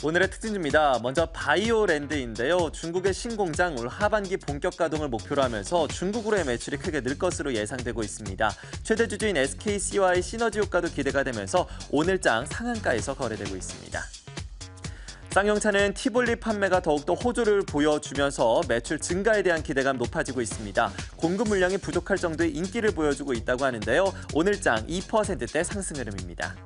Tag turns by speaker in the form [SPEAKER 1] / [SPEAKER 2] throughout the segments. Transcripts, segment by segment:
[SPEAKER 1] 오늘의 특징주입니다. 먼저 바이오랜드인데요. 중국의 신공장 올 하반기 본격 가동을 목표로 하면서 중국으로의 매출이 크게 늘 것으로 예상되고 있습니다. 최대 주주인 SKC와의 시너지 효과도 기대가 되면서 오늘장 상한가에서 거래되고 있습니다. 쌍용차는 티볼리 판매가 더욱더 호조를 보여주면서 매출 증가에 대한 기대감 높아지고 있습니다. 공급 물량이 부족할 정도의 인기를 보여주고 있다고 하는데요. 오늘장 2%대 상승 흐름입니다.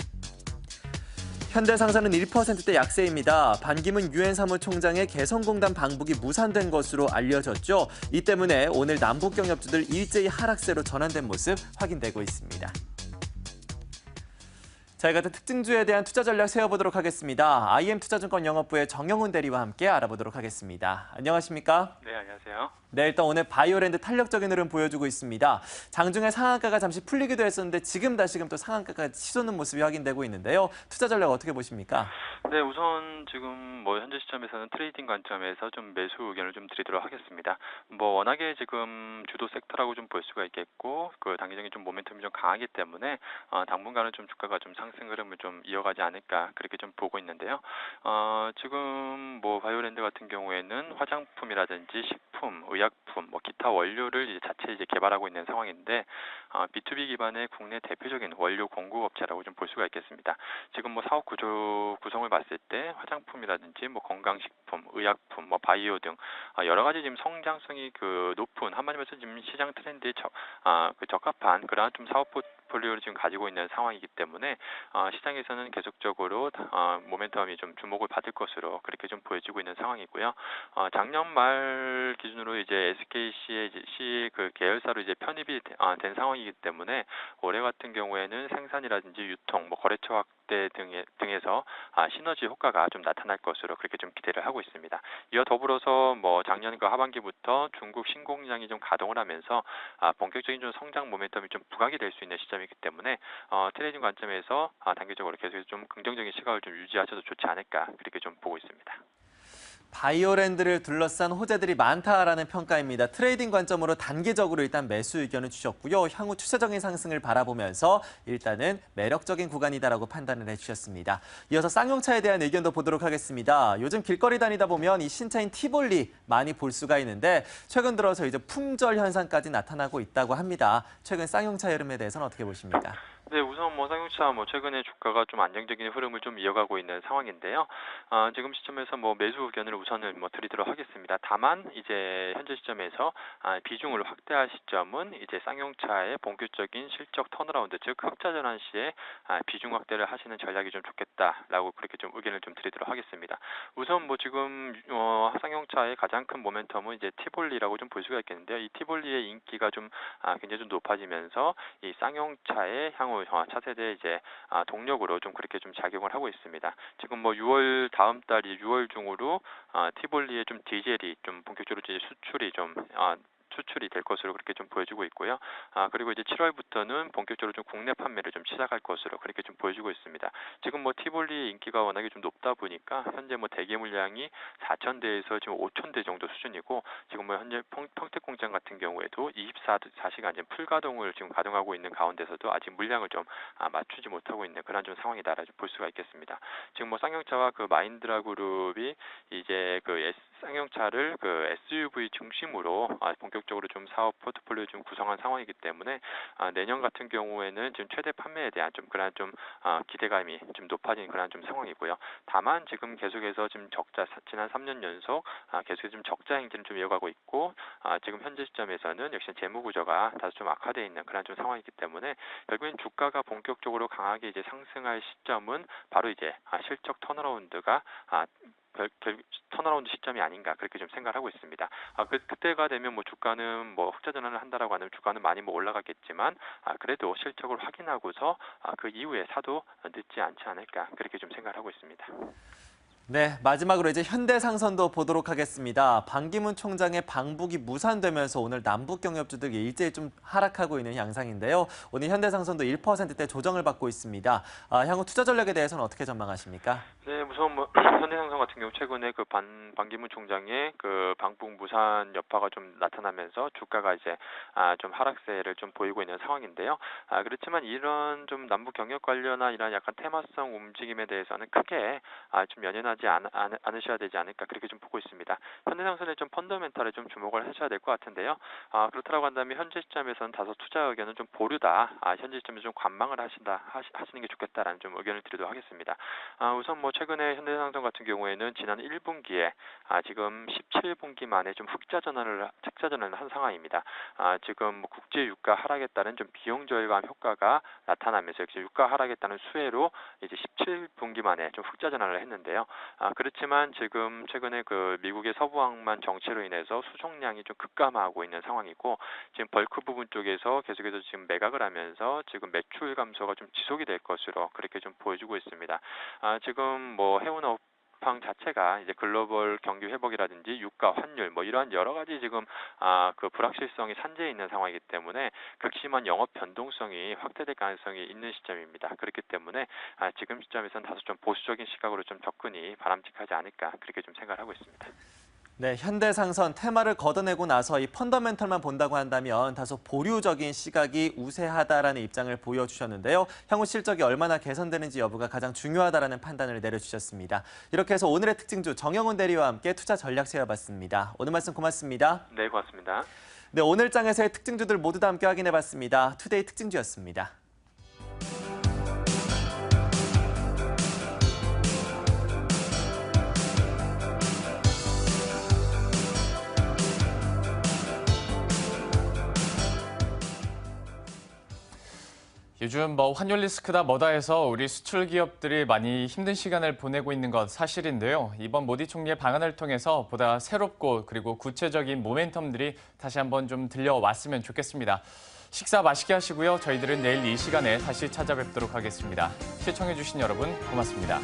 [SPEAKER 1] 현대상사는 1%대 약세입니다. 반기문 유엔 사무총장의 개성공단 방북이 무산된 것으로 알려졌죠. 이 때문에 오늘 남북 경협주들 일제히 하락세로 전환된 모습 확인되고 있습니다. 자, 이 같은 특징주에 대한 투자 전략 세워보도록 하겠습니다. IM투자증권 영업부의 정영훈 대리와 함께 알아보도록 하겠습니다. 안녕하십니까?
[SPEAKER 2] 네, 안녕하세요.
[SPEAKER 1] 네, 일단 오늘 바이오랜드 탄력적인 흐름 보여주고 있습니다. 장중에 상한가가 잠시 풀리기도 했었는데 지금 다시금 또 상한가가 치솟는 모습이 확인되고 있는데요. 투자 전략 어떻게 보십니까?
[SPEAKER 2] 네, 우선 지금 현재 시점에서는 트레이딩 관점에서 좀 매수 의견을 좀 드리도록 하겠습니다. 워낙에 지금 주도 섹터라고 좀 볼 수가 있겠고, 그 단기적인 좀 모멘텀이 좀 강하기 때문에 당분간은 좀 주가가 좀 상승 흐름을 좀 이어가지 않을까 그렇게 좀 보고 있는데요. 지금 바이오랜드 같은 경우에는 화장품이라든지 식품, 의약품, 기타 원료를 자체 개발하고 있는 상황인데 B2B 기반의 국내 대표적인 원료 공급업체라고 좀 볼 수가 있겠습니다. 지금 사업 구성을 봤을 때 화장품이라든지 건강식품, 의약품, 바이오 등 여러 가지 지금 성장성이 높은 한마디로 해서 지금 시장 트렌드에 적합한 그러한 좀 사업 포트폴리오를 지금 가지고 있는 상황이기 때문에 시장에서는 계속적으로 모멘텀이 좀 주목을 받을 것으로 그렇게 좀 보여지고 있는 상황이고요. 작년 말 기준으로 이제 SKC의 그 계열사로 이제 편입이 된 상황이기 때문에 올해 같은 경우에는 생산이라든지 유통, 거래처 확대 등에서 시너지 효과가 좀 나타날 것으로 그렇게 좀 기대를 하고 있습니다. 이어 더불어서 작년 그 하반기부터 중국 신공장이 좀 가동을 하면서 본격적인 좀 성장 모멘텀이 좀 부각이 될 수 있는 시점이기 때문에 트레이딩 관점에서 단기적으로 계속해서 좀 긍정적인 시각을 좀 유지하셔도 좋지 않을까 그렇게 좀 보고 있습니다.
[SPEAKER 1] 바이오랜드를 둘러싼 호재들이 많다라는 평가입니다. 트레이딩 관점으로 단기적으로 일단 매수 의견을 주셨고요. 향후 추세적인 상승을 바라보면서 일단은 매력적인 구간이다라고 판단을 해주셨습니다. 이어서 쌍용차에 대한 의견도 보도록 하겠습니다. 요즘 길거리 다니다 보면 이 신차인 티볼리 많이 볼 수가 있는데 최근 들어서 이제 품절 현상까지 나타나고 있다고 합니다. 최근 쌍용차 흐름에 대해서는 어떻게 보십니까?
[SPEAKER 2] 네, 우선 쌍용차 최근에 주가가 좀 안정적인 흐름을 좀 이어가고 있는 상황인데요. 지금 시점에서 매수 의견을 우선을 드리도록 하겠습니다. 다만 이제 현재 시점에서 비중을 확대할 시점은 이제 쌍용차의 본격적인 실적 턴어라운드, 즉 흑자 전환 시에 비중 확대를 하시는 전략이 좀 좋겠다라고 그렇게 좀 의견을 좀 드리도록 하겠습니다. 우선 지금 쌍용차의 가장 큰 모멘텀은 이제 티볼리라고 좀 볼 수가 있겠는데요. 이 티볼리의 인기가 좀 굉장히 좀 높아지면서 이 쌍용차의 향후 차세대 이제 동력으로 좀 그렇게 좀 작용을 하고 있습니다. 지금 6월 다음 달이 6월 중으로 티볼리의 좀 디젤이 좀 본격적으로 이제 수출이 될 것으로 그렇게 좀 보여지고 있고요. 그리고 이제 7월부터는 본격적으로 좀 국내 판매를 좀 시작할 것으로 그렇게 좀 보여지고 있습니다. 지금 티볼리의 인기가 워낙에 좀 높다 보니까 현재 대기 물량이 4,000대에서 지금 5,000대 정도 수준이고 지금 현재 평택 공장 같은 경우에도 24시간 지금 풀 가동을 지금 가동하고 있는 가운데서도 아직 물량을 좀 맞추지 못하고 있는 그런 좀 상황이다라 볼 수가 있겠습니다. 지금 쌍용차와 그 마인드라 그룹이 이제 쌍용차를 SUV 중심으로 본격적으로 좀 사업 포트폴리오 좀 구성한 상황이기 때문에 내년 같은 경우에는 지금 최대 판매에 대한 좀 그런 좀 기대감이 좀 높아진 그런 좀 상황이고요. 다만 지금 계속해서 지금 지난 3년 연속 계속해서 좀 적자 행진을 좀 이어가고 있고 지금 현재 시점에서는 역시 재무 구조가 다소 좀 악화되어 있는 그런 좀 상황이기 때문에 결국엔 주가가 본격적으로 강하게 이제 상승할 시점은 바로 이제 실적 턴어라운드가 턴어라운드 시점이 아닌가 그렇게 좀 생각을 하고 있습니다. 그때가 되면 주가는 흑자 전환을 한다라고 하면 주가는 많이 올라가겠지만 그래도 실적을 확인하고서 그 이후에 사도 늦지 않지 않을까 그렇게 좀 생각을 하고 있습니다.
[SPEAKER 1] 네, 마지막으로 이제 현대상선도 보도록 하겠습니다. 반기문 총장의 방북이 무산되면서 오늘 남북 경협주들이 일제히 좀 하락하고 있는 양상인데요. 오늘 현대상선도 1%대 조정을 받고 있습니다. 향후 투자 전략에 대해서는 어떻게 전망하십니까?
[SPEAKER 2] 네, 우선 현대상선 같은 경우 최근에 반기문 총장의 방북 무산 여파가 좀 나타나면서 주가가 이제 좀 하락세를 좀 보이고 있는 상황인데요. 그렇지만 이런 좀 남북 경협 관련한 이런 약간 테마성 움직임에 대해서는 크게 좀 연연하지 벗어나지 않으셔야 되지 않을까 그렇게 좀 보고 있습니다. 현대상선의 좀 펀더멘탈에 좀 주목을 하셔야 될 것 같은데요. 그렇다고 한다면 현재 시점에서는 다소 투자 의견은 좀 보류다. 현재 시점에서 좀 관망을 하시는 게 좋겠다라는 좀 의견을 드리도록 하겠습니다. 우선 뭐 최근에 현대상선 같은 경우에는 지난 1분기에 지금 17분기 만에 좀 흑자 전환을 한 상황입니다. 지금 뭐 국제 유가 하락에 따른 좀 비용 절감 효과가 나타나면서 역시 유가 하락에 따른 수혜로 이제 17분기 만에 좀 흑자 전환을 했는데요. 그렇지만 지금 최근에 그 미국의 서부항만 정체로 인해서 수송량이 좀 급감하고 있는 상황이고 지금 벌크 부분 쪽에서 계속해서 지금 매각을 하면서 지금 매출 감소가 좀 지속이 될 것으로 그렇게 좀 보여주고 있습니다. 지금 뭐 해운업 방 자체가 이제 글로벌 경기 회복이라든지 유가, 환율 뭐 이러한 여러 가지 지금 그 불확실성이 산재해 있는 상황이기 때문에 극심한 영업 변동성이 확대될 가능성이 있는 시점입니다. 그렇기 때문에 지금 시점에서는 다소 좀 보수적인 시각으로 좀 접근이 바람직하지 않을까 그렇게 좀 생각을 하고 있습니다.
[SPEAKER 1] 네, 현대상선 테마를 걷어내고 나서 이 펀더멘털만 본다고 한다면 다소 보류적인 시각이 우세하다라는 입장을 보여주셨는데요. 향후 실적이 얼마나 개선되는지 여부가 가장 중요하다라는 판단을 내려주셨습니다. 이렇게 해서 오늘의 특징주 정영훈 대리와 함께 투자 전략 세워봤습니다. 오늘 말씀 고맙습니다.
[SPEAKER 2] 네, 고맙습니다.
[SPEAKER 1] 네, 오늘 장에서의 특징주들 모두 다 함께 확인해봤습니다. 투데이 특징주였습니다.
[SPEAKER 3] 요즘 뭐 환율 리스크다 뭐다 해서 우리 수출 기업들이 많이 힘든 시간을 보내고 있는 건 사실인데요. 이번 모디 총리의 방안을 통해서 보다 새롭고 그리고 구체적인 모멘텀들이 다시 한번 좀 들려왔으면 좋겠습니다. 식사 맛있게 하시고요. 저희들은 내일 이 시간에 다시 찾아뵙도록 하겠습니다. 시청해주신 여러분 고맙습니다.